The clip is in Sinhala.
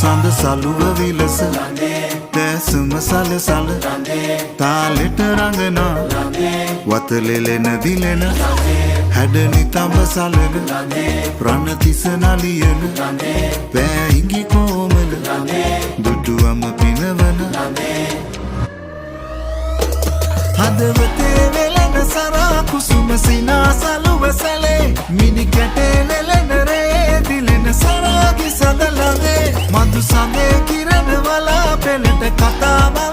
සඳ සලුව විලස දැසුම සලසල තාලෙට රඟනා වතලෙලෙන දිලෙන හැඩනි තඹ සලන ප්‍රණතිස නලියන පෑහිඟි කෝමල දුටුවම පිනවන හදවතේ වෙලෙන සරා කුසුම සිනා සලුව සැලේ මිනි කැටේ නෙලෙන රේ දිලෙන සරාගි සඳ ළඟේ මధు සඳේ කිරණ වලා පෙළට කතාව